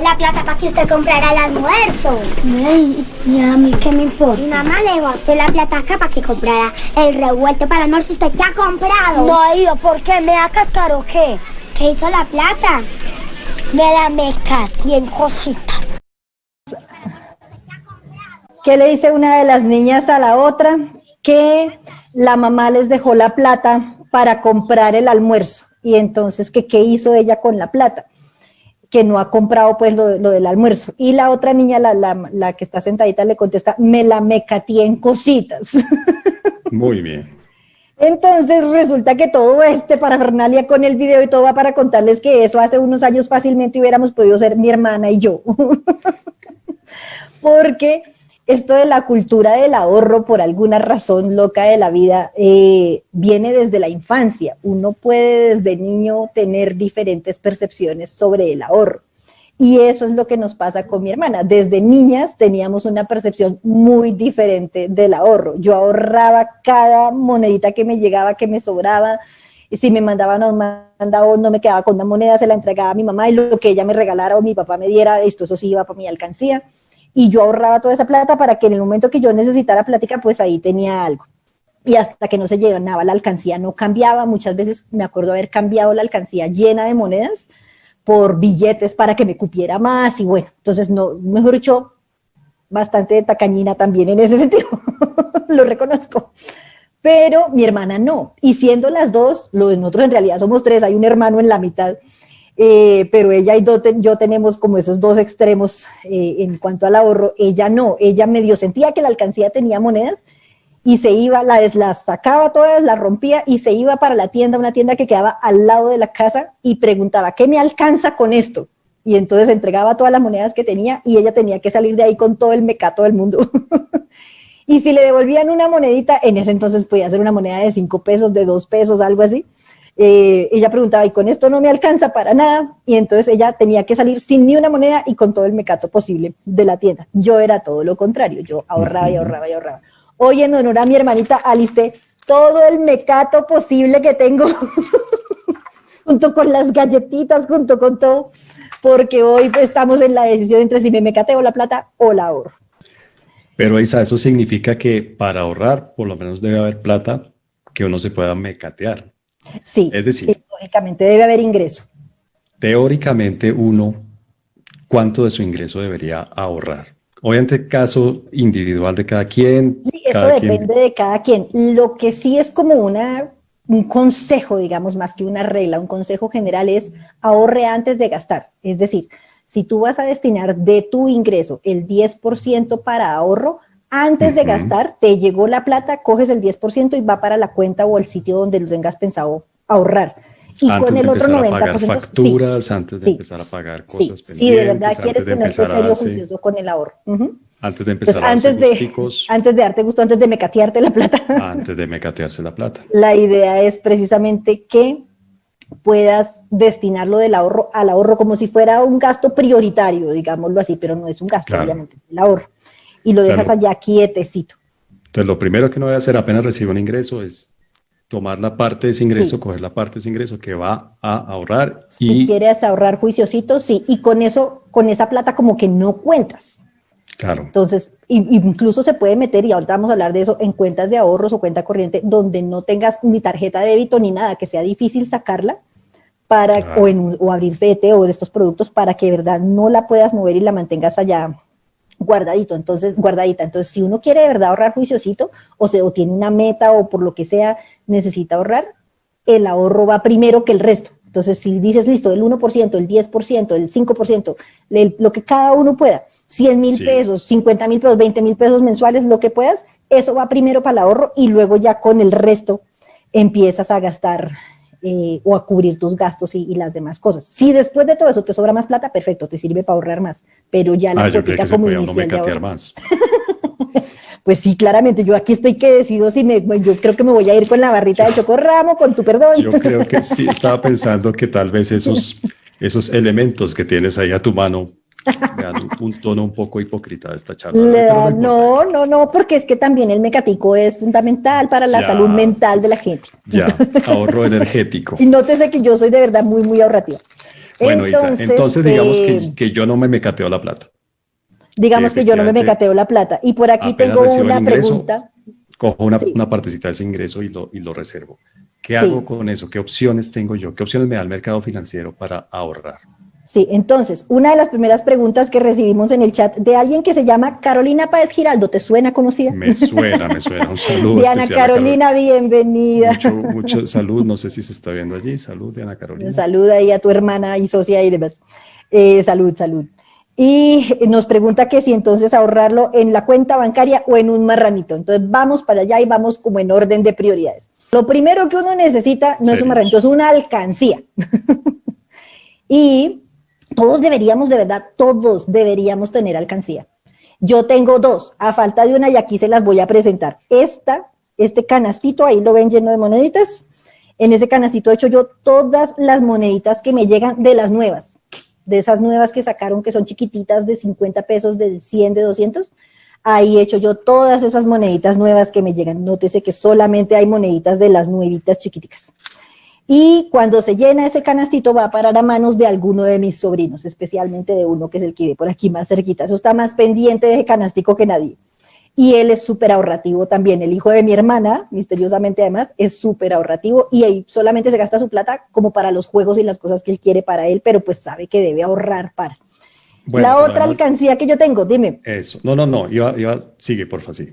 la plata para que usted comprara el almuerzo. Ay, ¿y a mí qué me importa? Mi mamá le dejó a usted la plata acá para que comprara el revuelto para el almuerzo. ¿Usted qué ha comprado? No, yo, ¿por qué? ¿Me va a cascar o qué? ¿Qué hizo la plata? Me la mecateé en cositas. ¿Qué le dice una de las niñas a la otra? Que la mamá les dejó la plata para comprar el almuerzo. Y entonces, ¿qué hizo ella con la plata? Que no ha comprado pues lo del almuerzo. Y la otra niña, la que está sentadita, le contesta, me la mecateé en cositas. Muy bien. Entonces resulta que todo parafernalia con el video y todo va para contarles que eso hace unos años fácilmente hubiéramos podido ser mi hermana y yo. Porque esto de la cultura del ahorro, por alguna razón loca de la vida, viene desde la infancia. Uno puede desde niño tener diferentes percepciones sobre el ahorro. Y eso es lo que nos pasa con mi hermana. Desde niñas teníamos una percepción muy diferente del ahorro. Yo ahorraba cada monedita que me llegaba, que me sobraba. Y si me mandaban a un mandado, no me quedaba con una moneda, se la entregaba a mi mamá y lo que ella me regalara o mi papá me diera, eso sí iba para mi alcancía. Y yo ahorraba toda esa plata para que en el momento que yo necesitara plática, pues ahí tenía algo. Y hasta que no se llenaba la alcancía no cambiaba. Muchas veces me acuerdo haber cambiado la alcancía llena de monedas por billetes para que me cupiera más y bueno, entonces no, mejor dicho, bastante tacañina también en ese sentido, lo reconozco. Pero mi hermana no, y siendo las dos, nosotros en realidad somos tres, hay un hermano en la mitad, pero ella y yo tenemos como esos dos extremos en cuanto al ahorro. Ella no, ella medio sentía que la alcancía tenía monedas y se iba, las sacaba todas, las rompía y se iba para la tienda, una tienda que quedaba al lado de la casa y preguntaba, ¿qué me alcanza con esto? Y entonces entregaba todas las monedas que tenía y ella tenía que salir de ahí con todo el mecato del mundo. Y si le devolvían una monedita, en ese entonces podía ser una moneda de 5 pesos, de 2 pesos, algo así, ella preguntaba, y con esto no me alcanza para nada, y entonces ella tenía que salir sin ni una moneda y con todo el mecato posible de la tienda. Yo era todo lo contrario, yo ahorraba y ahorraba y ahorraba. Hoy en honor a mi hermanita alisté todo el mecato posible que tengo, junto con las galletitas, junto con todo, porque hoy pues, estamos en la decisión entre si me mecateo la plata o la ahorro. Pero Isa, eso significa que para ahorrar, por lo menos debe haber plata que uno se pueda mecatear. Sí, es decir, sí, lógicamente debe haber ingreso. Teóricamente uno, ¿cuánto de su ingreso debería ahorrar? Obviamente caso individual de cada quien. Sí, eso depende de cada quien. Lo que sí es como un consejo, digamos, más que una regla, un consejo general es ahorre antes de gastar. Es decir, si tú vas a destinar de tu ingreso el 10% para ahorro, antes de gastar, te llegó la plata, coges el 10% y va para la cuenta o el sitio donde lo tengas pensado ahorrar. Y antes con el otro 90%. Antes de empezar a pagar facturas, sí, antes de sí, empezar a pagar cosas pendientes. Sí, de verdad quieres ponerte serio juicioso con el ahorro. Antes de empezar Entonces, a hacer gusticos. Antes de darte gusto, antes de mecatearte la plata. Antes de mecatearse la plata. La idea es precisamente que puedas destinarlo del ahorro al ahorro como si fuera un gasto prioritario, digámoslo así, pero no es un gasto, obviamente, es el ahorro. Y lo dejas allá quietecito. Entonces, lo primero que uno debe hacer apenas reciba un ingreso es tomar la parte de ese ingreso, coger la parte de ese ingreso que va a ahorrar. Si quieres ahorrar juiciosito, sí, y con eso, con esa plata como que no cuentas. Claro. Entonces, incluso se puede meter, y ahorita vamos a hablar de eso, en cuentas de ahorros o cuenta corriente, donde no tengas ni tarjeta de débito ni nada, que sea difícil sacarla, para, o abrir CDT o de estos productos para que de verdad no la puedas mover y la mantengas allá guardadita. Entonces, si uno quiere de verdad ahorrar juiciosito, o tiene una meta o por lo que sea, necesita ahorrar, el ahorro va primero que el resto. Entonces, si dices, listo, el 1%, el 10%, el 5%, lo que cada uno pueda, 100,000 pesos, 50,000 pesos, 20,000 pesos mensuales, lo que puedas, eso va primero para el ahorro y luego ya con el resto empiezas a gastar o a cubrir tus gastos y las demás cosas. Si después de todo eso te sobra más plata, perfecto, te sirve para ahorrar más, pero ya la cuotica como inicial de ahorro. Más. Pues sí, claramente, yo aquí estoy que decido yo creo que me voy a ir con la barrita de chocorramo, con tu perdón. Yo creo que sí, estaba pensando que tal vez esos elementos que tienes ahí a tu mano dan un tono un poco hipócrita de esta charla. No, porque es que también el mecatico es fundamental para la salud mental de la gente. Ya, ahorro energético. Y nótese que yo soy de verdad muy, muy ahorrativa. Bueno, Isa, entonces digamos eh, que yo no me mecateo la plata. digamos que yo no me Efectivamente, mecateo la plata. Y por aquí apenas tengo recibo el una ingreso, pregunta. cojo Sí, una partecita de ese ingreso y lo reservo. ¿Qué hago sí. con eso? ¿Qué opciones tengo yo? ¿Qué opciones me da el mercado financiero para ahorrar? Sí, entonces, una de las primeras preguntas que recibimos en el chat de alguien que se llama Carolina Páez Giraldo, ¿te suena conocida? Me suena, me suena. Un saludo Diana especial a Carol. Carolina, bienvenida. Mucho salud. No sé si se está viendo allí. Salud, Diana Carolina. Saluda ahí a tu hermana y socia y demás. Salud, salud. Y nos pregunta que si entonces ahorrarlo en la cuenta bancaria o en un marranito. Entonces vamos para allá y vamos como en orden de prioridades. Lo primero que uno necesita no es un marranito, es Serios. una alcancía. Y todos deberíamos, de verdad, todos deberíamos tener alcancía. Yo tengo dos, a falta de una y aquí se las voy a presentar. Este canastito, ahí lo ven lleno de moneditas. En ese canastito he hecho yo todas las moneditas que me llegan de las nuevas, de esas nuevas que sacaron que son chiquititas de 50 pesos, de 100, de 200. Ahí he hecho yo todas esas moneditas nuevas que me llegan. Nótese que solamente hay moneditas de las nuevitas chiquiticas. Y cuando se llena ese canastito va a parar a manos de alguno de mis sobrinos, especialmente de uno que es el que vive por aquí más cerquita. Eso está más pendiente de ese canastico que nadie. Y él es súper ahorrativo también. El hijo de mi hermana, misteriosamente además, es súper ahorrativo y ahí solamente se gasta su plata como para los juegos y las cosas que él quiere para él, pero pues sabe que debe ahorrar para. Bueno, La pero otra además, alcancía que yo tengo, dime. eso. No. Sigue, porfa, sí.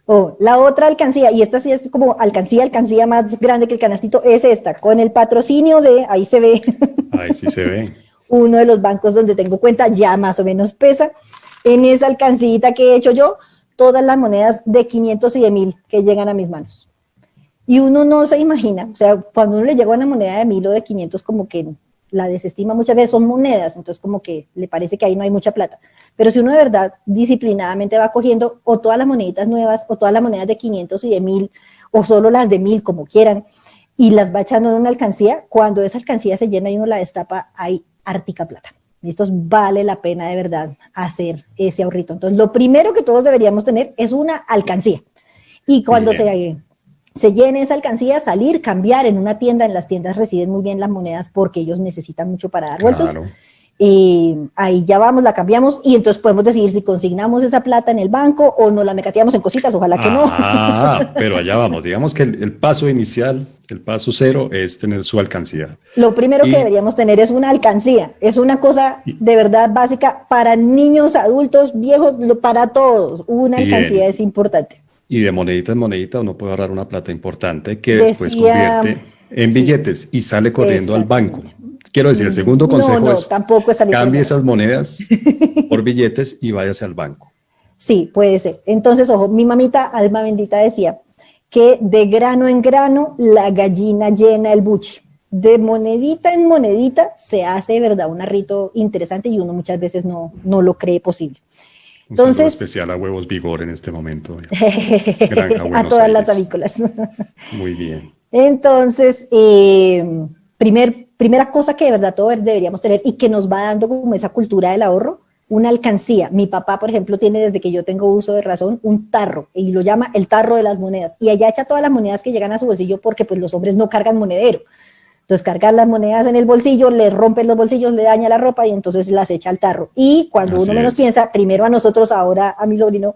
Oh, la otra alcancía, y esta sí es como alcancía más grande que el canastito, es esta, con el patrocinio de, ahí se ve, Ahí sí se ve. uno de los bancos donde tengo cuenta, ya más o menos pesa. En esa alcancita que he hecho yo, todas las monedas de 500 y de 1000 que llegan a mis manos. Y uno no se imagina, o sea, cuando uno le llega una moneda de 1000 o de 500, como que la desestima muchas veces, son monedas, entonces como que le parece que ahí no hay mucha plata. Pero si uno de verdad disciplinadamente va cogiendo o todas las moneditas nuevas, o todas las monedas de 500 y de 1000, o solo las de 1000, como quieran, y las va echando en una alcancía, cuando esa alcancía se llena y uno la destapa, hay ártica plata. Y esto vale la pena de verdad hacer ese ahorrito. Entonces, lo primero que todos deberíamos tener es una alcancía. Y cuando Bien, se llene esa alcancía, salir, cambiar en una tienda, en las tiendas reciben muy bien las monedas porque ellos necesitan mucho para dar vueltos. claro. Ahí ya vamos, la cambiamos y entonces podemos decidir si consignamos esa plata en el banco o nos la mecateamos en cositas, ojalá que no. Ah, pero allá vamos. Digamos que el paso inicial, el paso cero, es tener su alcancía. Lo primero que Y, deberíamos tener es una alcancía, es una cosa y- de verdad básica para niños, adultos, viejos, para todos. Una alcancía bien. es importante. Y de monedita en monedita uno puede ahorrar una plata importante que después Decía, convierte en sí, billetes y sale corriendo al banco. exactamente. Quiero decir, el segundo No, consejo no, es tampoco es salir cambie corriendo. esas monedas por billetes y váyase al banco. Sí, puede ser. Entonces, ojo, mi mamita, alma bendita, decía que de grano en grano la gallina llena el buche. De monedita en monedita se hace de verdad un arrito interesante y uno muchas veces no lo cree posible. Un saludo Entonces, especial a Huevos Vigor en este momento. Granja a Buenos todas las Aires. avícolas. Muy bien. Entonces, primera cosa que de verdad todos deberíamos tener y que nos va dando como esa cultura del ahorro, una alcancía. Mi papá, por ejemplo, tiene desde que yo tengo uso de razón un tarro y lo llama el tarro de las monedas. Y allá echa todas las monedas que llegan a su bolsillo porque pues los hombres no cargan monedero. Entonces cargar las monedas en el bolsillo, le rompen los bolsillos, le daña la ropa y entonces las echa al tarro. Y cuando uno Así menos es. piensa, primero a nosotros, ahora a mi sobrino,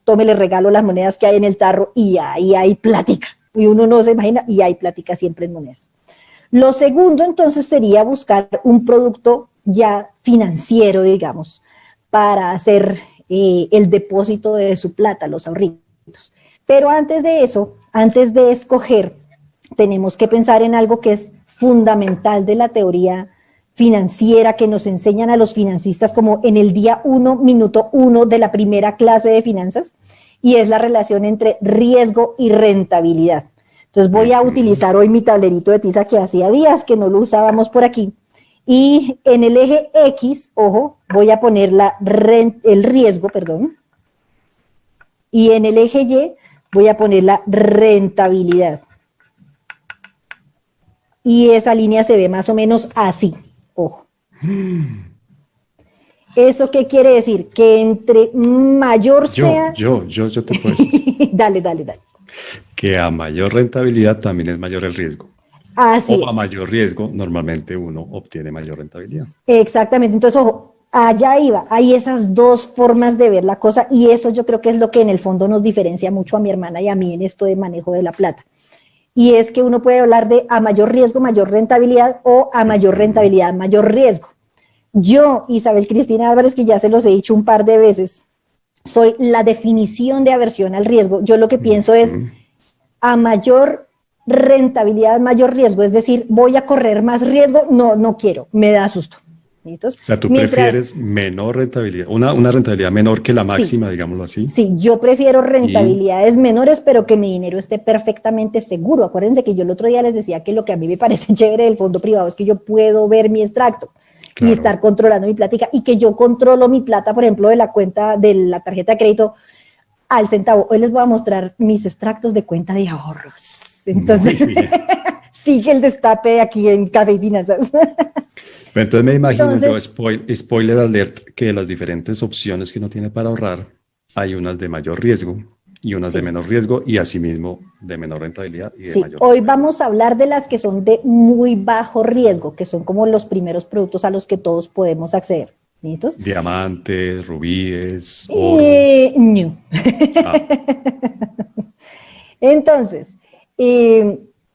tome le regalo las monedas que hay en el tarro y ahí hay plática. Y uno no se imagina y hay plática siempre en monedas. Lo segundo entonces sería buscar un producto ya financiero, digamos, para hacer el depósito de su plata, los ahorritos. Pero antes de eso, antes de escoger, tenemos que pensar en algo que es fundamental de la teoría financiera que nos enseñan a los financistas como en el día 1, minuto 1 de la primera clase de finanzas, y es la relación entre riesgo y rentabilidad. Entonces voy a utilizar hoy mi tablerito de tiza que hacía días que no lo usábamos por aquí, y en el eje X, ojo, voy a poner el riesgo, perdón, y en el eje Y voy a poner la rentabilidad. Y esa línea se ve más o menos así, ojo. ¿Eso qué quiere decir? Que entre mayor sea... Yo te puedo decir dale. que a mayor rentabilidad también es mayor el riesgo. Así O a es. mayor riesgo, normalmente uno obtiene mayor rentabilidad. Exactamente. Entonces, ojo, allá iba. Hay esas dos formas de ver la cosa y eso yo creo que es lo que en el fondo nos diferencia mucho a mi hermana y a mí en esto de manejo de la plata. Y es que uno puede hablar de a mayor riesgo, mayor rentabilidad o a mayor rentabilidad, mayor riesgo. Yo, Isabel Cristina Álvarez, que ya se los he dicho un par de veces, soy la definición de aversión al riesgo. Yo lo que pienso es a mayor rentabilidad, mayor riesgo, es decir, voy a correr más riesgo, no quiero, me da susto. ¿Listos? O sea, tú prefieres menor rentabilidad, una rentabilidad menor que la máxima, sí, digámoslo así. Sí, yo prefiero rentabilidades menores, pero que mi dinero esté perfectamente seguro. Acuérdense que yo el otro día les decía que lo que a mí me parece chévere del fondo privado es que yo puedo ver mi extracto y estar controlando mi plática y que yo controlo mi plata, por ejemplo, de la cuenta de la tarjeta de crédito al centavo. Hoy les voy a mostrar mis extractos de cuenta de ahorros. Entonces, sigue el destape aquí en Café y Finanzas. Entonces me imagino yo, spoiler alert, que de las diferentes opciones que uno tiene para ahorrar, hay unas de mayor riesgo y unas de menor riesgo y asimismo de menor rentabilidad y de mayor hoy rentabilidad. vamos a hablar de las que son de muy bajo riesgo, que son como los primeros productos a los que todos podemos acceder. ¿Listos? Diamantes, rubíes, oro. No. Entonces,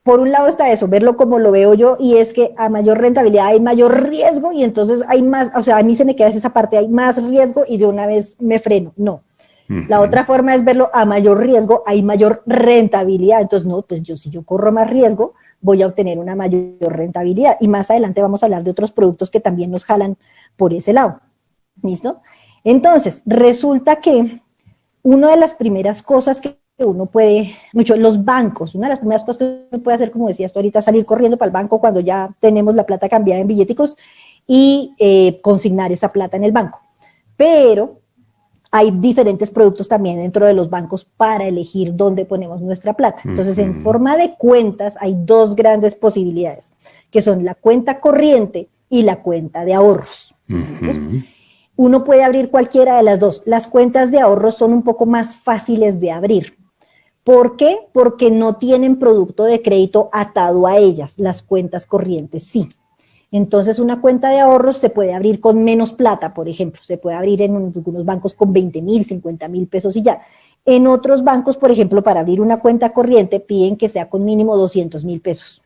por un lado está eso, verlo como lo veo yo, y es que a mayor rentabilidad hay mayor riesgo y entonces hay más, o sea, a mí se me queda esa parte, hay más riesgo y de una vez me freno. No. La otra forma es verlo a mayor riesgo, hay mayor rentabilidad. Entonces, no, pues si yo corro más riesgo, voy a obtener una mayor rentabilidad. Y más adelante vamos a hablar de otros productos que también nos jalan por ese lado. ¿Listo? Entonces, resulta que una de las primeras cosas que uno puede, los bancos, una de las primeras cosas que uno puede hacer, como decías tú ahorita, salir corriendo para el banco cuando ya tenemos la plata cambiada en billeticos y consignar esa plata en el banco. Pero hay diferentes productos también dentro de los bancos para elegir dónde ponemos nuestra plata. Entonces, en forma de cuentas hay dos grandes posibilidades, que son la cuenta corriente y la cuenta de ahorros. Uno puede abrir cualquiera de las dos. Las cuentas de ahorros son un poco más fáciles de abrir. ¿Por qué? Porque no tienen producto de crédito atado a ellas. Las cuentas corrientes sí. Entonces, una cuenta de ahorros se puede abrir con menos plata, por ejemplo. Se puede abrir en algunos bancos con 20,000, 50,000 pesos y ya. En otros bancos, por ejemplo, para abrir una cuenta corriente, piden que sea con mínimo 200,000 pesos.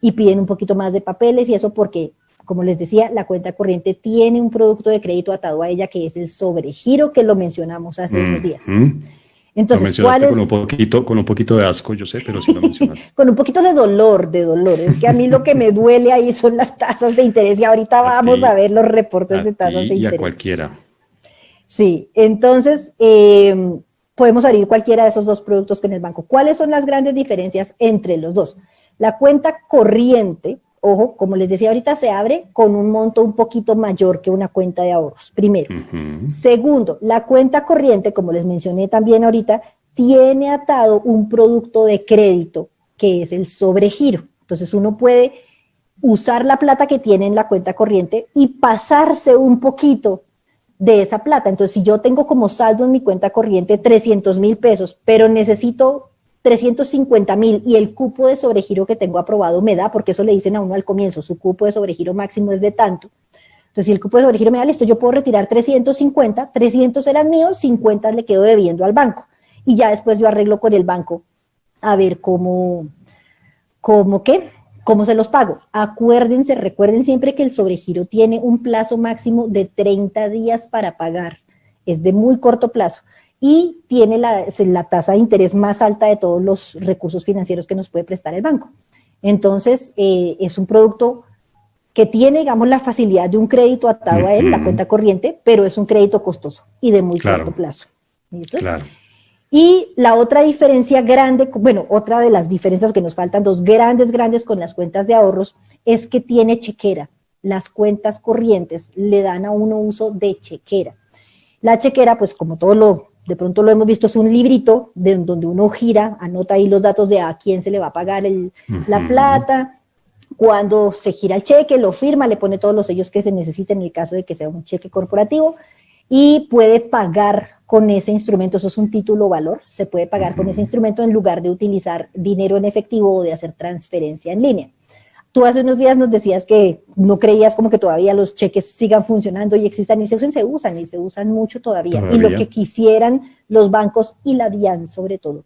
Y piden un poquito más de papeles y eso porque, como les decía, la cuenta corriente tiene un producto de crédito atado a ella que es el sobregiro, que lo mencionamos hace unos días. Entonces, lo mencionaste con un poquito de asco, yo sé, pero sí lo mencionaste. Con un poquito de dolor. Es que a mí lo que me duele ahí son las tasas de interés y ahorita vamos a ver los reportes de tasas de interés. Y a cualquiera. Sí, entonces podemos abrir cualquiera de esos dos productos con el banco. ¿Cuáles son las grandes diferencias entre los dos? La cuenta corriente, ojo, como les decía ahorita, se abre con un monto un poquito mayor que una cuenta de ahorros, primero. Segundo, la cuenta corriente, como les mencioné también ahorita, tiene atado un producto de crédito que es el sobregiro. Entonces uno puede usar la plata que tiene en la cuenta corriente y pasarse un poquito de esa plata. Entonces, si yo tengo como saldo en mi cuenta corriente 300,000 pesos, pero necesito 350,000 y el cupo de sobregiro que tengo aprobado me da, porque eso le dicen a uno al comienzo, su cupo de sobregiro máximo es de tanto. Entonces, si el cupo de sobregiro me da, listo, yo puedo retirar 350, 300 eran míos, 50 le quedo debiendo al banco. Y ya después yo arreglo con el banco a ver cómo se los pago. Acuérdense, recuerden siempre que el sobregiro tiene un plazo máximo de 30 días para pagar. Es de muy corto plazo. Y tiene la tasa de interés más alta de todos los recursos financieros que nos puede prestar el banco. Entonces, es un producto que tiene, digamos, la facilidad de un crédito atado a él, la cuenta corriente, pero es un crédito costoso y de muy corto plazo. ¿Listo? Claro. Y la otra diferencia grande, bueno, otra de las diferencias que nos faltan, dos grandes con las cuentas de ahorros, es que tiene chequera. Las cuentas corrientes le dan a uno uso de chequera. La chequera, pues como de pronto lo hemos visto, es un librito donde uno gira, anota ahí los datos de a quién se le va a pagar la plata. Cuando se gira el cheque, lo firma, le pone todos los sellos que se necesiten en el caso de que sea un cheque corporativo y puede pagar con ese instrumento, eso es un título valor, se puede pagar con ese instrumento en lugar de utilizar dinero en efectivo o de hacer transferencia en línea. Tú hace unos días nos decías que no creías como que todavía los cheques sigan funcionando y existan y se usan mucho todavía. Y lo que quisieran los bancos y la DIAN sobre todo,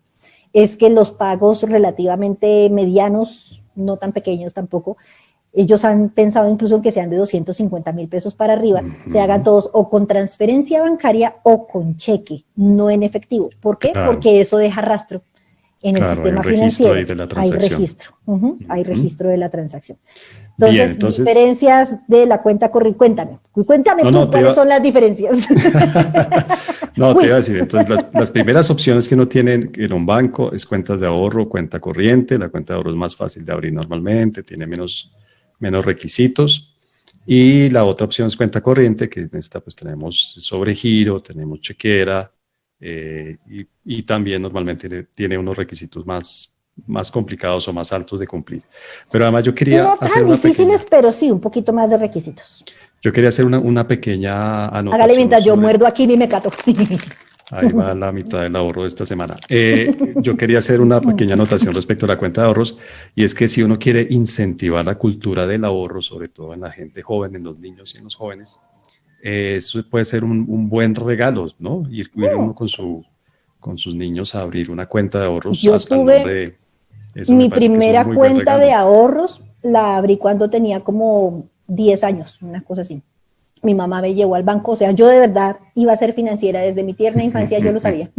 es que los pagos relativamente medianos, no tan pequeños tampoco, ellos han pensado incluso en que sean de 250,000 pesos para arriba, se hagan todos o con transferencia bancaria o con cheque, no en efectivo. ¿Por qué? Porque eso deja rastro en el sistema financiero. Hay registro, hay registro de la transacción. Entonces, Bien, entonces, diferencias de la cuenta corriente. Cuéntame tú, ¿cuáles son las diferencias? No, te iba a decir, entonces las primeras opciones que uno tiene en un banco es cuentas de ahorro, cuenta corriente. La cuenta de ahorro es más fácil de abrir normalmente, tiene menos requisitos. Y la otra opción es cuenta corriente, que en esta pues tenemos sobregiro, tenemos chequera, y también normalmente tiene unos requisitos más complicados o más altos de cumplir. Pero además yo quería no tan difíciles, pero sí, un poquito más de requisitos. Yo quería hacer una pequeña anotación. Hágale mientras yo muerdo aquí y me cato. Ahí va la mitad del ahorro de esta semana. Yo quería hacer una pequeña anotación respecto a la cuenta de ahorros, y es que si uno quiere incentivar la cultura del ahorro, sobre todo en la gente joven, en los niños y en los jóvenes, eso puede ser un buen regalo, ¿no? Ir uno con sus niños a abrir una cuenta de ahorros. Yo tuve mi primera cuenta de ahorros, la abrí cuando tenía como 10 años, una cosa así. Mi mamá me llevó al banco, o sea, yo de verdad iba a ser financiera desde mi tierna infancia, yo lo sabía.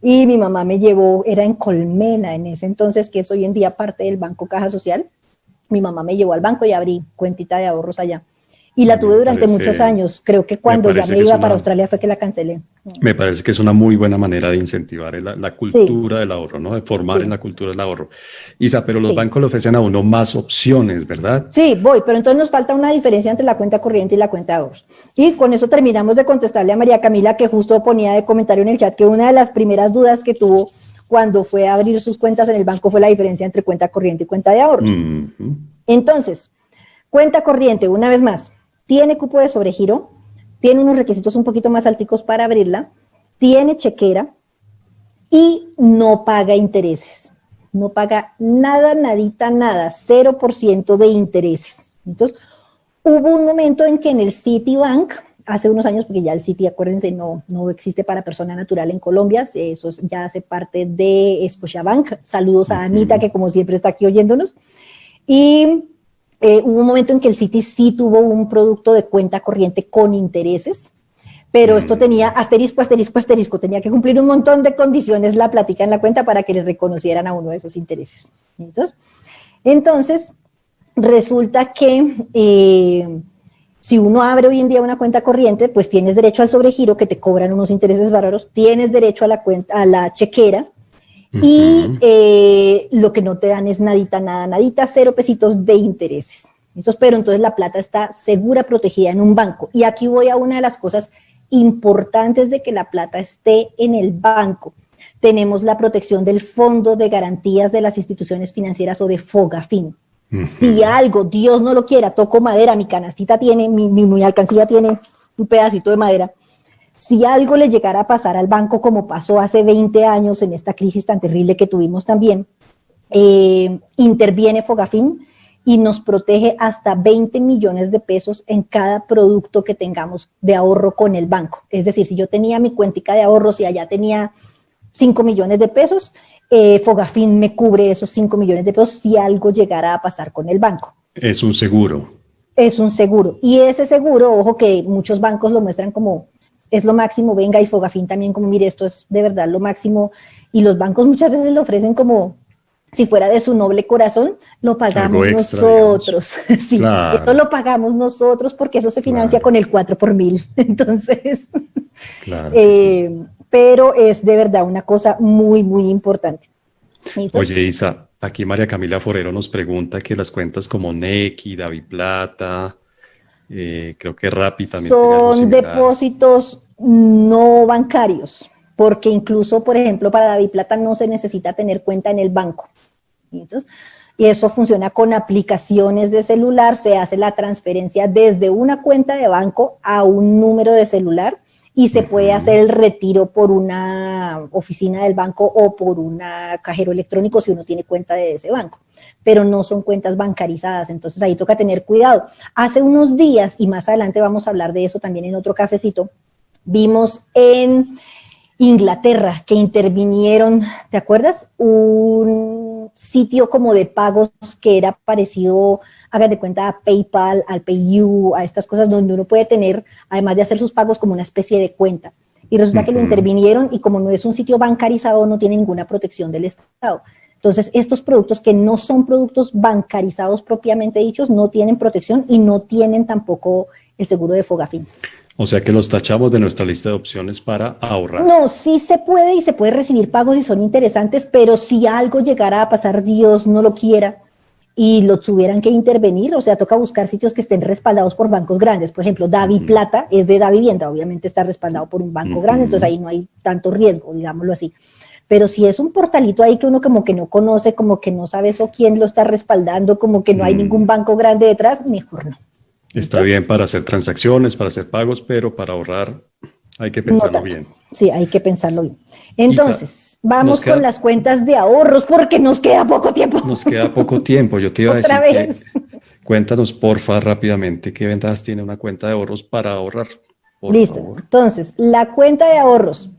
Y mi mamá me llevó, era en Colmena en ese entonces, que es hoy en día parte del Banco Caja Social. Mi mamá me llevó al banco y abrí cuentita de ahorros allá. Y la tuve durante muchos años. Creo que cuando ya me iba para Australia fue que la cancelé. Me parece que es una muy buena manera de incentivar la cultura del ahorro, ¿no? De formar en la cultura del ahorro. Isa, pero los bancos le ofrecen a uno más opciones, ¿verdad? Sí, pero entonces nos falta una diferencia entre la cuenta corriente y la cuenta de ahorros. Y con eso terminamos de contestarle a María Camila, que justo ponía de comentario en el chat que una de las primeras dudas que tuvo cuando fue a abrir sus cuentas en el banco fue la diferencia entre cuenta corriente y cuenta de ahorros. Entonces, cuenta corriente, una vez más, tiene cupo de sobregiro, tiene unos requisitos un poquito más alticos para abrirla, tiene chequera y no paga intereses. No paga nada, nadita, nada, 0% de intereses. Entonces, hubo un momento en que en el Citibank, hace unos años, porque ya el Citi, acuérdense, no existe para persona natural en Colombia, eso ya hace parte de Scotiabank. Saludos a Anita, que como siempre está aquí oyéndonos. Y hubo un momento en que el Citi sí tuvo un producto de cuenta corriente con intereses, pero esto tenía asterisco, asterisco, asterisco, tenía que cumplir un montón de condiciones la plática en la cuenta para que le reconocieran a uno de esos intereses. ¿Listos? Entonces, resulta que si uno abre hoy en día una cuenta corriente, pues tienes derecho al sobregiro, que te cobran unos intereses bárbaros, tienes derecho a la chequera, y lo que no te dan es nadita, nada, nadita, 0 pesitos de intereses. Pero entonces la plata está segura, protegida en un banco. Y aquí voy a una de las cosas importantes de que la plata esté en el banco. Tenemos la protección del Fondo de Garantías de las Instituciones Financieras, o de FOGAFIN. Si algo, Dios no lo quiera, toco madera, mi canastita tiene, mi alcancía tiene un pedacito de madera. Si algo le llegara a pasar al banco, como pasó hace 20 años en esta crisis tan terrible que tuvimos también, interviene FOGAFIN y nos protege hasta 20 millones de pesos en cada producto que tengamos de ahorro con el banco. Es decir, si yo tenía mi cuentica de ahorros y allá tenía 5 millones de pesos, FOGAFIN me cubre esos 5 millones de pesos si algo llegara a pasar con el banco. Es un seguro. Es un seguro. Y ese seguro, ojo que muchos bancos lo muestran como es lo máximo, venga, y FOGAFIN también como, mire, esto es de verdad lo máximo, y los bancos muchas veces lo ofrecen como si fuera de su noble corazón, lo pagamos extra, nosotros. Sí, claro. Esto lo pagamos nosotros porque eso se financia con el 4 por 1000. Entonces, claro sí. Pero es de verdad una cosa muy, muy importante. ¿Listo? Oye, Isa, aquí María Camila Forero nos pregunta que las cuentas como Nequi, DaviPlata, creo que Rappi también son depósitos no bancarios, porque incluso, por ejemplo, para DaviPlata no se necesita tener cuenta en el banco. ¿Listos? y eso funciona con aplicaciones de celular, se hace la transferencia desde una cuenta de banco a un número de celular y se puede hacer el retiro por una oficina del banco o por un cajero electrónico si uno tiene cuenta de ese banco, pero no son cuentas bancarizadas, entonces ahí toca tener cuidado. Hace unos días, y más adelante vamos a hablar de eso también en otro cafecito, vimos en Inglaterra que intervinieron, ¿te acuerdas? Un sitio como de pagos que era parecido, hagan de cuenta, a PayPal, al PayU, a estas cosas donde uno puede tener, además de hacer sus pagos, como una especie de cuenta. Y resulta que lo intervinieron y como no es un sitio bancarizado, no tiene ninguna protección del Estado. Entonces, estos productos que no son productos bancarizados propiamente dichos, no tienen protección y no tienen tampoco el seguro de Fogafín. O sea que los tachamos de nuestra lista de opciones para ahorrar. No, sí se puede y se puede recibir pagos y son interesantes, pero si algo llegara a pasar, Dios no lo quiera, y lo tuvieran que intervenir, o sea, toca buscar sitios que estén respaldados por bancos grandes. Por ejemplo, DaviPlata es de Davivienda, obviamente está respaldado por un banco grande, entonces ahí no hay tanto riesgo, digámoslo así. Pero si es un portalito ahí que uno como que no conoce, como que no sabe eso quién lo está respaldando, como que no hay ningún banco grande detrás, mejor no. Está bien para hacer transacciones, para hacer pagos, pero para ahorrar hay que pensarlo bien. Sí, hay que pensarlo bien. Entonces, vamos con las cuentas de ahorros porque nos queda poco tiempo. Nos queda poco tiempo. Yo te iba a decir que cuéntanos, porfa, rápidamente, qué ventajas tiene una cuenta de ahorros para ahorrar. Listo. Favor. Entonces, la cuenta de ahorros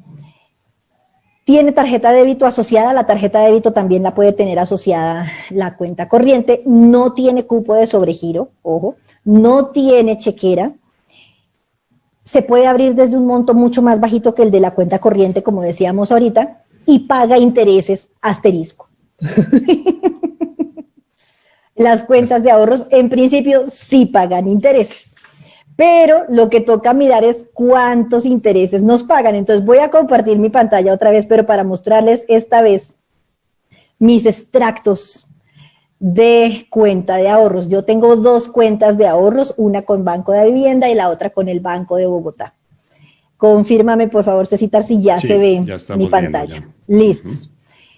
tiene tarjeta de débito asociada, la tarjeta de débito también la puede tener asociada la cuenta corriente, no tiene cupo de sobregiro, ojo, no tiene chequera, se puede abrir desde un monto mucho más bajito que el de la cuenta corriente, como decíamos ahorita, y paga intereses asterisco. Las cuentas de ahorros en principio sí pagan intereses. Pero lo que toca mirar es cuántos intereses nos pagan. Entonces voy a compartir mi pantalla otra vez, pero para mostrarles esta vez mis extractos de cuenta de ahorros. Yo tengo dos cuentas de ahorros, una con Banco de Vivienda y la otra con el Banco de Bogotá. Confírmame, por favor, Cecitar, si ya se ve mi pantalla. Listos.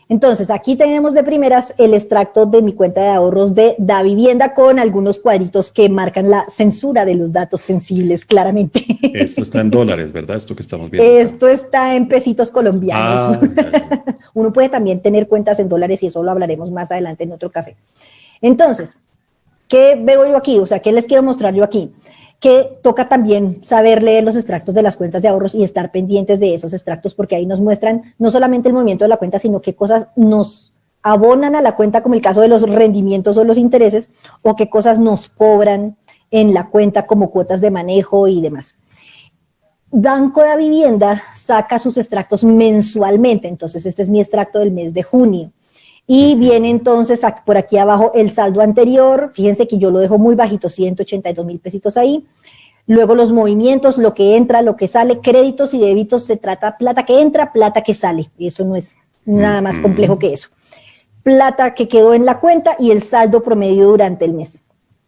Entonces, aquí tenemos de primeras el extracto de mi cuenta de ahorros de Davivienda con algunos cuadritos que marcan la censura de los datos sensibles, claramente. Esto está en dólares, ¿verdad? Esto que estamos viendo. Esto está en pesitos colombianos. Uno puede también tener cuentas en dólares y eso lo hablaremos más adelante en otro café. Entonces, ¿qué veo yo aquí? O sea, ¿qué les quiero mostrar yo aquí? Que toca también saber leer los extractos de las cuentas de ahorros y estar pendientes de esos extractos porque ahí nos muestran no solamente el movimiento de la cuenta, sino qué cosas nos abonan a la cuenta, como el caso de los rendimientos o los intereses, o qué cosas nos cobran en la cuenta como cuotas de manejo y demás. Banco de Vivienda saca sus extractos mensualmente, entonces este es mi extracto del mes de junio. Y viene entonces por aquí abajo el saldo anterior, fíjense que yo lo dejo muy bajito, 182,000 pesitos ahí. Luego los movimientos, lo que entra, lo que sale, créditos y débitos, se trata plata que entra, plata que sale. Eso no es nada más complejo que eso. Plata que quedó en la cuenta y el saldo promedio durante el mes.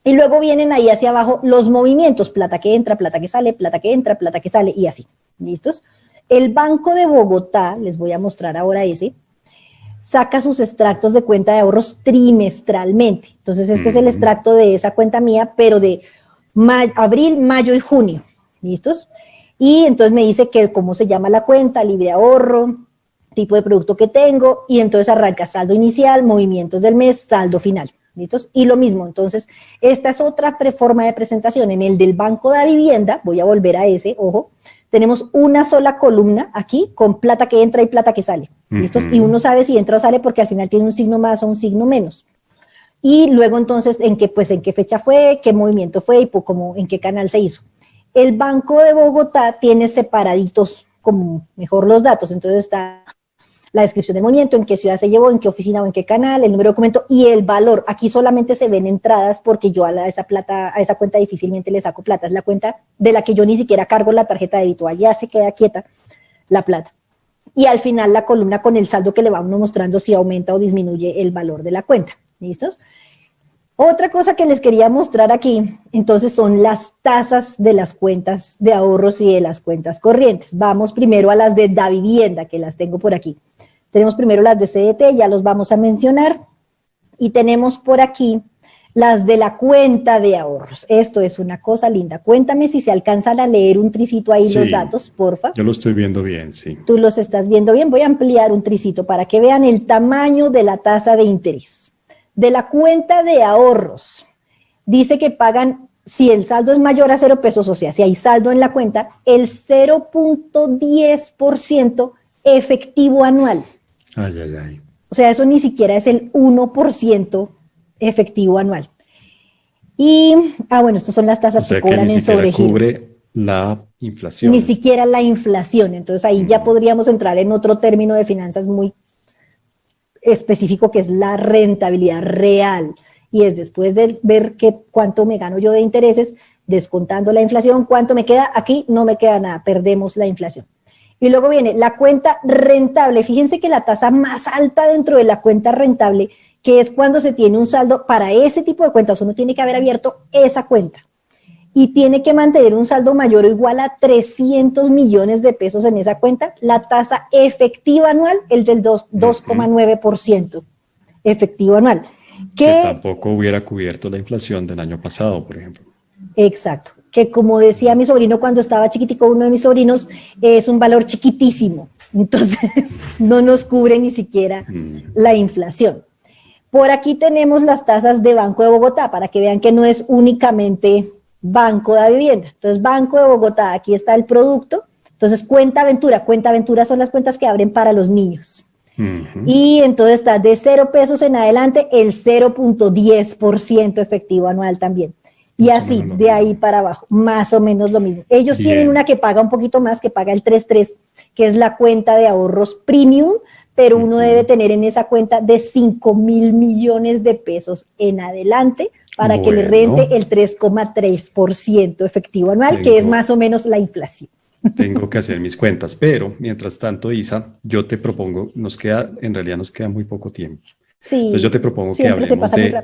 Y luego vienen ahí hacia abajo los movimientos, plata que entra, plata que sale, plata que entra, plata que sale y así. ¿Listos? El Banco de Bogotá, les voy a mostrar ahora ese, saca sus extractos de cuenta de ahorros trimestralmente. Entonces, este es el extracto de esa cuenta mía, pero de abril, mayo y junio. ¿Listos? Y entonces me dice que cómo se llama la cuenta, libre ahorro, tipo de producto que tengo, y entonces arranca saldo inicial, movimientos del mes, saldo final. ¿Listos? Y lo mismo, entonces, esta es otra forma de presentación. En el del Banco de Vivienda, voy a volver a ese, ojo, tenemos una sola columna aquí con plata que entra y plata que sale. ¿Listos? Y uno sabe si entra o sale porque al final tiene un signo más o un signo menos. Y luego entonces, en qué fecha fue, qué movimiento fue y en qué canal se hizo. El Banco de Bogotá tiene separaditos como mejor los datos, entonces está la descripción del movimiento, en qué ciudad se llevó, en qué oficina o en qué canal, el número de documento y el valor. Aquí solamente se ven entradas porque yo a esa cuenta difícilmente le saco plata. Es la cuenta de la que yo ni siquiera cargo la tarjeta de débito. Allá se queda quieta la plata. Y al final la columna con el saldo que le va uno mostrando si aumenta o disminuye el valor de la cuenta. ¿Listos? Otra cosa que les quería mostrar aquí, entonces, son las tasas de las cuentas de ahorros y de las cuentas corrientes. Vamos primero a las de Davivienda, que las tengo por aquí. Tenemos primero las de CDT, ya los vamos a mencionar. Y tenemos por aquí las de la cuenta de ahorros. Esto es una cosa linda. Cuéntame si se alcanzan a leer un tricito ahí los datos, porfa. Yo lo estoy viendo bien, sí. Tú los estás viendo bien. Voy a ampliar un tricito para que vean el tamaño de la tasa de interés. De la cuenta de ahorros, dice que pagan, si el saldo es mayor a 0 pesos, o sea, si hay saldo en la cuenta, el 0.10% efectivo anual. Ay, ay, ay. O sea, eso ni siquiera es el 1% efectivo anual. Y, bueno, estas son las tasas que cobran en sobregiro. Cubre la inflación. Ni siquiera la inflación. Entonces ahí ya podríamos entrar en otro término de finanzas muy específico, que es la rentabilidad real. Y es después de ver cuánto me gano yo de intereses, descontando la inflación, cuánto me queda. Aquí no me queda nada, perdemos la inflación. Y luego viene la cuenta rentable. Fíjense que la tasa más alta dentro de la cuenta rentable, que es cuando se tiene un saldo para ese tipo de cuentas, uno tiene que haber abierto esa cuenta y tiene que mantener un saldo mayor o igual a 300 millones de pesos en esa cuenta. La tasa efectiva anual, el del 2,9% efectivo anual. Que tampoco hubiera cubierto la inflación del año pasado, por ejemplo. Exacto. Que como decía mi sobrino cuando estaba chiquitico, uno de mis sobrinos, es un valor chiquitísimo. Entonces, no nos cubre ni siquiera la inflación. Por aquí tenemos las tasas de Banco de Bogotá, para que vean que no es únicamente Banco de Vivienda. Entonces, Banco de Bogotá, aquí está el producto. Entonces, cuenta aventura son las cuentas que abren para los niños. Y entonces está de 0 pesos en adelante el 0.10% efectivo anual también. Y así, de ahí para abajo, más o menos lo mismo. Ellos tienen una que paga un poquito más, que paga el 3.3, que es la cuenta de ahorros premium, pero uno debe tener en esa cuenta de 5.000 millones de pesos en adelante para que le rente el 3,3% efectivo anual, que es más o menos la inflación. Tengo que hacer mis cuentas, pero mientras tanto, Isa, yo te propongo, en realidad nos queda muy poco tiempo. Sí, entonces yo te propongo que hablemos de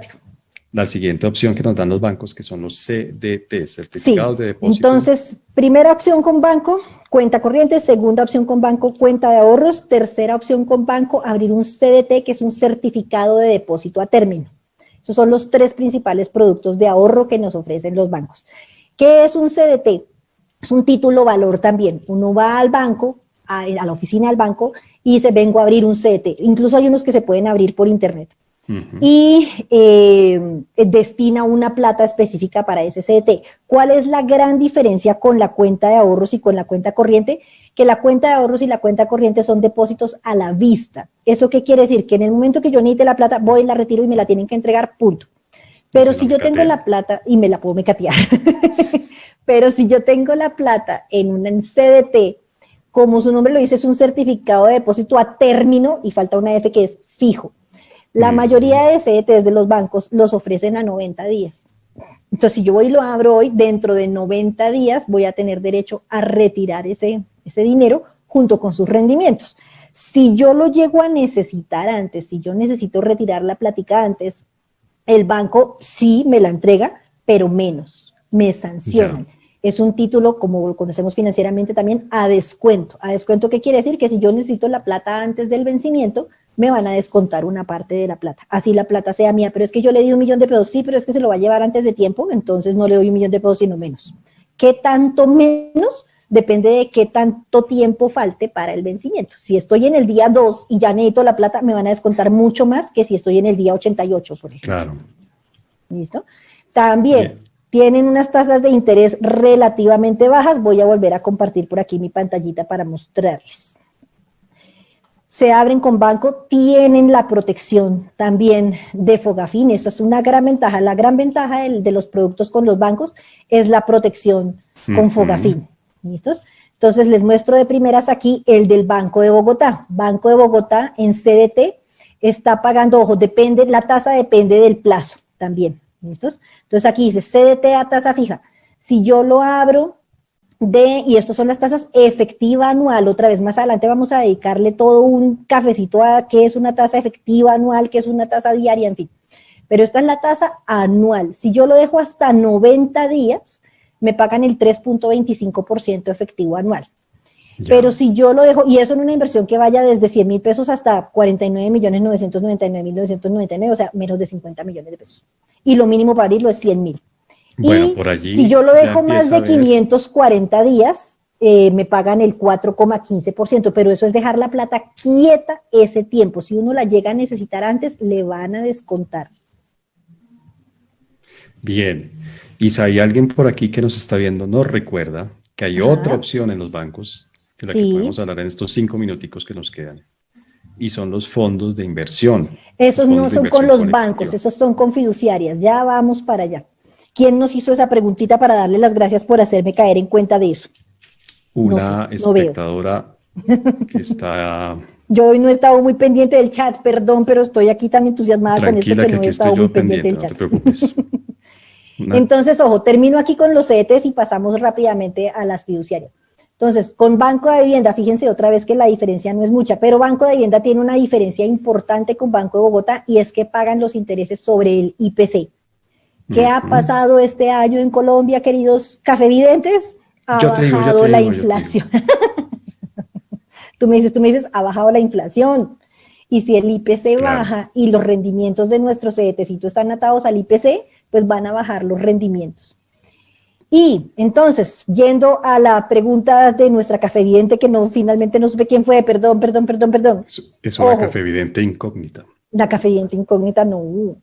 la siguiente opción que nos dan los bancos, que son los CDT, certificados de depósito. Entonces, primera opción con banco, cuenta corriente. Segunda opción con banco, cuenta de ahorros. Tercera opción con banco, abrir un CDT, que es un certificado de depósito a término. Esos son los 3 principales productos de ahorro que nos ofrecen los bancos. ¿Qué es un CDT? Es un título valor también. Uno va al banco, a la oficina del banco, y dice, vengo a abrir un CDT. Incluso hay unos que se pueden abrir por internet. Y destina una plata específica para ese CDT. ¿Cuál es la gran diferencia con la cuenta de ahorros y con la cuenta corriente? Que la cuenta de ahorros y la cuenta corriente son depósitos a la vista. ¿Eso qué quiere decir? Que en el momento que yo necesite la plata, voy, la retiro y me la tienen que entregar, punto. Pero si yo tengo la plata, y me la puedo mecatear, pero si yo tengo la plata en un CDT, como su nombre lo dice, es un certificado de depósito a término, y falta una F que es fijo. La mayoría de CDTs de los bancos los ofrecen a 90 días. Entonces, si yo voy y lo abro hoy, dentro de 90 días voy a tener derecho a retirar ese dinero junto con sus rendimientos. Si yo lo llego a necesitar antes, si yo necesito retirar la plática antes, el banco sí me la entrega, pero menos, me sancionan. Es un título, como lo conocemos financieramente también, a descuento. ¿A descuento qué quiere decir? Que si yo necesito la plata antes del vencimiento, me van a descontar una parte de la plata. Así la plata sea mía, pero es que yo le di 1 millón de pesos, sí, pero es que se lo va a llevar antes de tiempo, entonces no le doy 1 millón de pesos, sino menos. ¿Qué tanto menos? Depende de qué tanto tiempo falte para el vencimiento. Si estoy en el día 2 y ya necesito la plata, me van a descontar mucho más que si estoy en el día 88, por ejemplo. Claro. ¿Listo? También tienen unas tasas de interés relativamente bajas. Voy a volver a compartir por aquí mi pantallita para mostrarles. Se abren con banco, tienen la protección también de Fogafín. Esa es una gran ventaja. La gran ventaja de los productos con los bancos es la protección con Fogafín. ¿Listos? Entonces les muestro de primeras aquí el del Banco de Bogotá. Banco de Bogotá en CDT está pagando, ojo, la tasa depende del plazo también. ¿Listos? Entonces aquí dice CDT a tasa fija. Si yo lo abro y estas son las tasas efectiva anual, otra vez más adelante vamos a dedicarle todo un cafecito a qué es una tasa efectiva anual, qué es una tasa diaria, en fin. Pero esta es la tasa anual. Si yo lo dejo hasta 90 días, me pagan el 3.25% efectivo anual. Ya. Pero si yo lo dejo, y eso en una inversión que vaya desde 100.000 pesos hasta 49.999.999, o sea, menos de 50 millones de pesos. Y lo mínimo para abrirlo es 100.000. Bueno, Y por allí si yo lo ya dejo más empieza a de ver. 540 días, me pagan el 4,15%, pero eso es dejar la plata quieta ese tiempo. Si uno la llega a necesitar antes, le van a descontar. Bien. Y si hay alguien por aquí que nos está viendo, nos recuerda que hay otra Ajá. opción en los bancos de la que Sí. podemos hablar en estos 5 minuticos que nos quedan. Y son los fondos de inversión. Esos Fondos no de son con inversión los colectiva. bancos, esos son con fiduciarias. Ya vamos para allá. ¿Quién nos hizo esa preguntita para darle las gracias por hacerme caer en cuenta de eso? No sé, Una no veo. espectadora que está Yo hoy no he estado muy pendiente del chat, perdón, pero estoy aquí tan entusiasmada con esto tranquila, que que no he aquí estoy estado muy yo pendiente pendiente, del no chat. te preocupes. Entonces, ojo, termino aquí con los CETES y pasamos rápidamente a las fiduciarias. Entonces, con Banco de Vivienda, fíjense otra vez que la diferencia no es mucha, pero Banco de Vivienda tiene una diferencia importante con Banco de Bogotá y es que pagan los intereses sobre el IPC. ¿Qué ha pasado este año en Colombia, queridos cafevidentes? Ha Yo te digo, bajado la inflación. Tú me dices, ha bajado la inflación. Y si el IPC Claro. baja y los rendimientos de nuestro CDTcito están atados al IPC, pues van a bajar los rendimientos. Y entonces, yendo a la pregunta de nuestra cafevidente, que no, finalmente no supe quién fue, perdón. Es una Ojo. café evidente incógnita. La cafevidente incógnita no.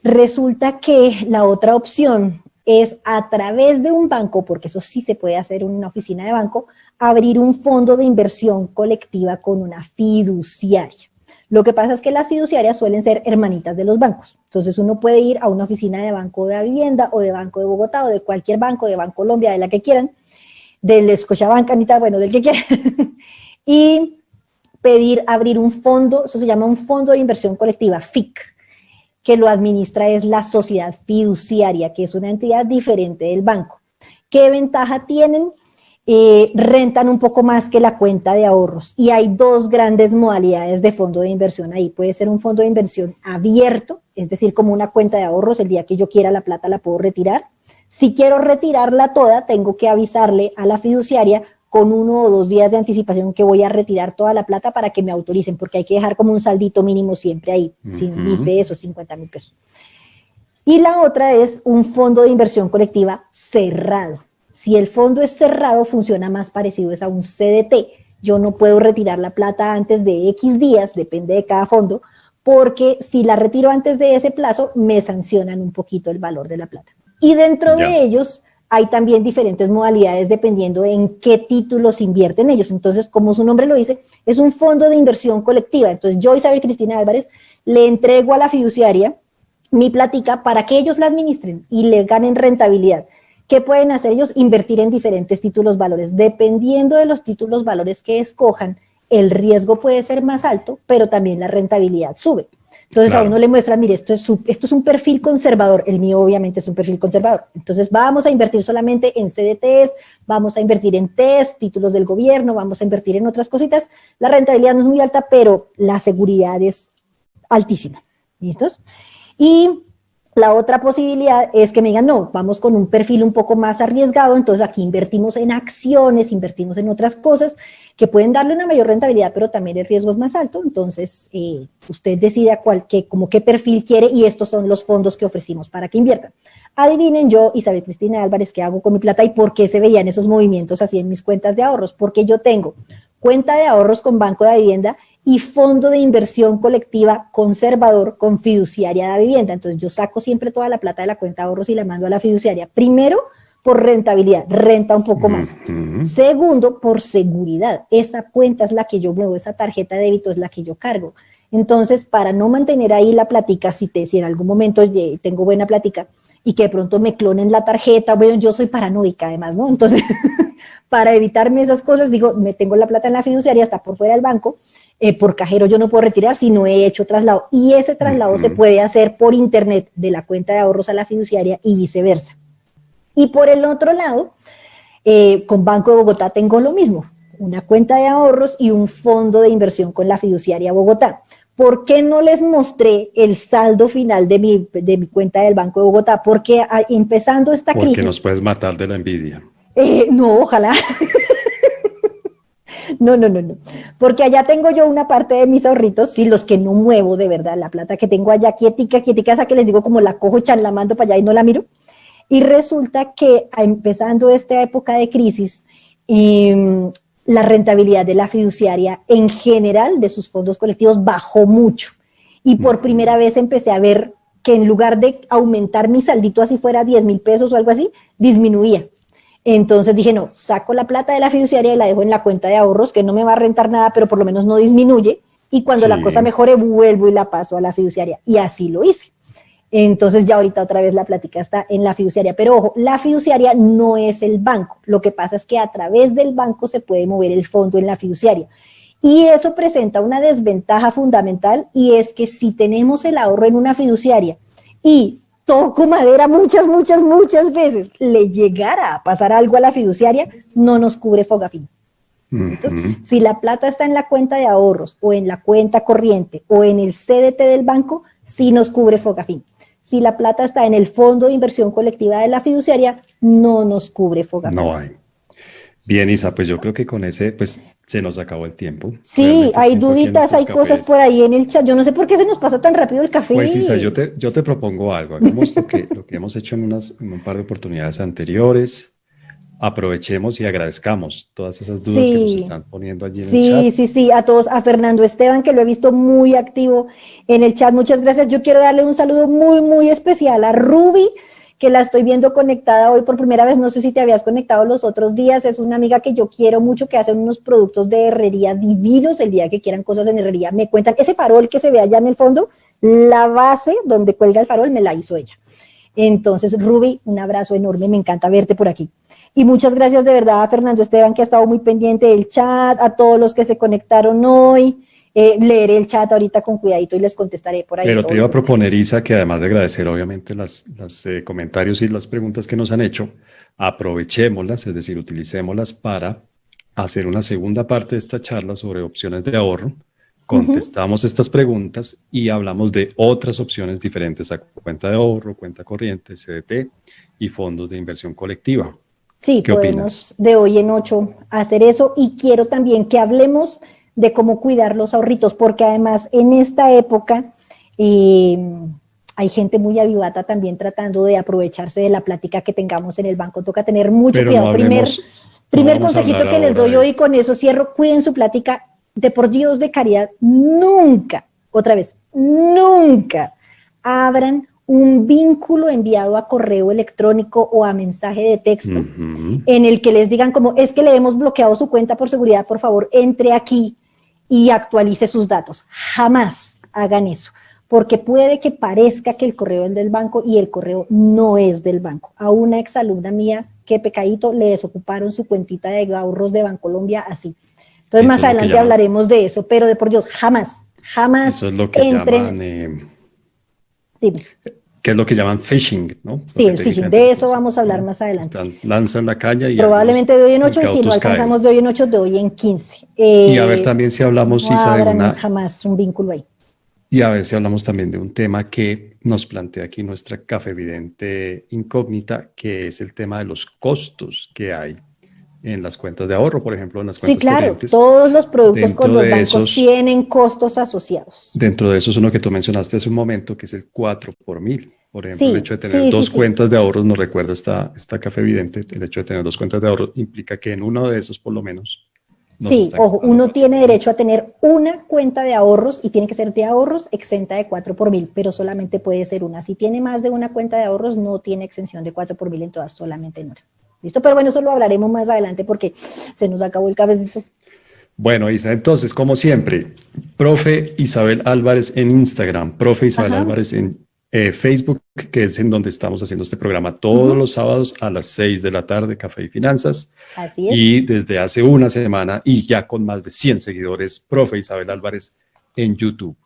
Resulta que la otra opción es a través de un banco, porque eso sí se puede hacer en una oficina de banco, abrir un fondo de inversión colectiva con una fiduciaria. Lo que pasa es que las fiduciarias suelen ser hermanitas de los bancos. Entonces uno puede ir a una oficina de Banco de Vivienda o de Banco de Bogotá o de cualquier banco, de Bancolombia, de la que quieran, del Scotiabank, Anita, bueno, del que quieran, y pedir abrir un fondo, eso se llama un fondo de inversión colectiva, FIC, que lo administra es la sociedad fiduciaria, que es una entidad diferente del banco. ¿Qué ventaja tienen? Rentan un poco más que la cuenta de ahorros y hay dos grandes modalidades de fondo de inversión ahí. Puede ser un fondo de inversión abierto, es decir, como una cuenta de ahorros, el día que yo quiera la plata la puedo retirar. Si quiero retirarla toda, tengo que avisarle a la fiduciaria con 1 o 2 días de anticipación que voy a retirar toda la plata para que me autoricen, porque hay que dejar como un saldito mínimo siempre ahí, 100.000 pesos, 50.000 pesos. Y la otra es un fondo de inversión colectiva cerrado. Si el fondo es cerrado, funciona más parecido a un CDT. Yo no puedo retirar la plata antes de X días, depende de cada fondo, porque si la retiro antes de ese plazo, me sancionan un poquito el valor de la plata. Y dentro de ellos hay también diferentes modalidades dependiendo en qué títulos invierten ellos. Entonces, como su nombre lo dice, es un fondo de inversión colectiva. Entonces, yo, Isabel Cristina Álvarez, le entrego a la fiduciaria mi platica para que ellos la administren y le ganen rentabilidad. ¿Qué pueden hacer ellos? Invertir en diferentes títulos valores. Dependiendo de los títulos valores que escojan, el riesgo puede ser más alto, pero también la rentabilidad sube. Entonces a uno le muestran, mire, esto es un perfil conservador, el mío obviamente es un perfil conservador. Entonces vamos a invertir solamente en CDTs, vamos a invertir en TES, títulos del gobierno, vamos a invertir en otras cositas. La rentabilidad no es muy alta, pero la seguridad es altísima. ¿Listos? Y la otra posibilidad es que me digan, no, vamos con un perfil un poco más arriesgado, entonces aquí invertimos en acciones, invertimos en otras cosas que pueden darle una mayor rentabilidad, pero también el riesgo es más alto, entonces usted decida qué perfil quiere y estos son los fondos que ofrecimos para que inviertan. Adivinen yo, Isabel Cristina Álvarez, qué hago con mi plata y por qué se veían esos movimientos así en mis cuentas de ahorros, porque yo tengo cuenta de ahorros con Banco de Vivienda y fondo de inversión colectiva conservador con fiduciaria de vivienda. Entonces yo saco siempre toda la plata de la cuenta de ahorros y la mando a la fiduciaria. Primero, por rentabilidad, renta un poco más. Segundo, por seguridad. Esa cuenta es la que yo muevo, esa tarjeta de débito es la que yo cargo. Entonces, para no mantener ahí la platica, si en algún momento tengo buena plática y que de pronto me clonen la tarjeta, bueno, yo soy paranoica además, ¿no? Entonces, para evitarme esas cosas, digo, me tengo la plata en la fiduciaria, está por fuera del banco, por cajero yo no puedo retirar si no he hecho traslado. Y ese traslado se puede hacer por internet de la cuenta de ahorros a la fiduciaria y viceversa. Y por el otro lado, con Banco de Bogotá tengo lo mismo, una cuenta de ahorros y un fondo de inversión con la fiduciaria Bogotá. ¿Por qué no les mostré el saldo final de mi cuenta del Banco de Bogotá? Porque empezando esta crisis... Porque nos puedes matar de la envidia. No, ojalá. No, no, no, no. Porque allá tengo yo una parte de mis ahorritos, sí, los que no muevo de verdad, la plata que tengo allá quietica, quietica, esa que les digo como la cojo, la mando para allá y no la miro. Y resulta que empezando esta época de crisis, la rentabilidad de la fiduciaria en general de sus fondos colectivos bajó mucho. Y por primera vez empecé a ver que en lugar de aumentar mi saldito así fuera 10,000 pesos o algo así, disminuía. Entonces dije, no, saco la plata de la fiduciaria y la dejo en la cuenta de ahorros, que no me va a rentar nada, pero por lo menos no disminuye. Y cuando la cosa mejore, vuelvo y la paso a la fiduciaria. Y así lo hice. Entonces ya ahorita otra vez la plática está en la fiduciaria. Pero ojo, la fiduciaria no es el banco. Lo que pasa es que a través del banco se puede mover el fondo en la fiduciaria. Y eso presenta una desventaja fundamental, y es que si tenemos el ahorro en una fiduciaria y toco madera muchas veces, le llegara a pasar algo a la fiduciaria, no nos cubre Fogafín. Si la plata está en la cuenta de ahorros o en la cuenta corriente o en el CDT del banco, sí nos cubre Fogafín. Si la plata está en el fondo de inversión colectiva de la fiduciaria, no nos cubre Fogafín. No hay. Bien, Isa, pues yo creo que con ese, pues se nos acabó el tiempo. Sí, hay duditas, hay cosas por ahí en el chat. Yo no sé por qué se nos pasa tan rápido el café. Pues Isa, yo te propongo algo. Hagamos lo que hemos hecho en un par de oportunidades anteriores. Aprovechemos y agradezcamos todas esas dudas que nos están poniendo allí en el chat. Sí, a todos, a Fernando Esteban, que lo he visto muy activo en el chat, muchas gracias. Yo quiero darle un saludo muy especial a Ruby, que la estoy viendo conectada hoy por primera vez. No sé si te habías conectado los otros días. Es una amiga que yo quiero mucho, que hace unos productos de herrería divinos. El día que quieran cosas en herrería me cuentan. Ese farol que se ve allá en el fondo, la base donde cuelga el farol me la hizo ella. Entonces, Ruby, un abrazo enorme, me encanta verte por aquí. Y muchas gracias de verdad a Fernando Esteban, que ha estado muy pendiente del chat, a todos los que se conectaron hoy. Leeré el chat ahorita con cuidadito y les contestaré por ahí. Pero te iba a proponer, Isa, que además de agradecer obviamente los comentarios y las preguntas que nos han hecho, aprovechémoslas, es decir, utilicémoslas para hacer una segunda parte de esta charla sobre opciones de ahorro. Contestamos estas preguntas y hablamos de otras opciones diferentes a cuenta de ahorro, cuenta corriente, CDT y fondos de inversión colectiva. Sí, ¿Qué podemos opinas? de hoy en 8 hacer eso, y quiero también que hablemos de cómo cuidar los ahorritos, porque además en esta época hay gente muy avivata también tratando de aprovecharse de la plática que tengamos en el banco. Toca tener mucho Pero cuidado. Primer vamos a consejito hablar que les ahora doy hoy, y con eso cierro: cuiden su plática. De por Dios, de caridad, nunca, otra vez, nunca abran un vínculo enviado a correo electrónico o a mensaje de texto en el que les digan como, es que le hemos bloqueado su cuenta por seguridad, por favor, entre aquí y actualice sus datos. Jamás hagan eso, porque puede que parezca que el correo es del banco y el correo no es del banco. A una exalumna mía, qué pecadito, le desocuparon su cuentita de ahorros de Bancolombia así. Entonces más adelante hablaremos de eso, pero de por Dios, jamás eso es lo que entren. Dime. ¿Qué es lo que llaman phishing, ¿no? Sí, el phishing, de eso vamos a hablar más adelante. Lanzan la caña y probablemente de hoy en 8, y si no alcanzamos de hoy en 8, de hoy en 15. Y a ver también si hablamos, no Isa, de jamás un vínculo ahí. Y a ver si hablamos también de un tema que nos plantea aquí nuestra café vidente incógnita, que es el tema de los costos que hay en las cuentas de ahorro, por ejemplo, en las cuentas corrientes. Todos los productos con los bancos tienen costos asociados. Dentro de eso es uno que tú mencionaste hace un momento, que es el 4 por 1000. Por ejemplo, el hecho de tener dos cuentas de ahorros, nos recuerda esta café vidente, el hecho de tener dos cuentas de ahorros implica que en uno de esos, por lo menos, ojo, uno tiene derecho a tener una cuenta de ahorros, y tiene que ser de ahorros exenta de 4 por 1000, pero solamente puede ser una. Si tiene más de una cuenta de ahorros, no tiene exención de 4 por 1000 en todas, solamente en una. ¿Listo? Pero bueno, eso lo hablaremos más adelante porque se nos acabó el cafecito. Bueno, Isa, entonces, como siempre, profe Isabel Álvarez en Instagram, profe Isabel Álvarez en Facebook, que es en donde estamos haciendo este programa todos los sábados a las 6 de la tarde, Café y Finanzas. Así es. Y desde hace una semana, y ya con más de 100 seguidores, profe Isabel Álvarez en YouTube.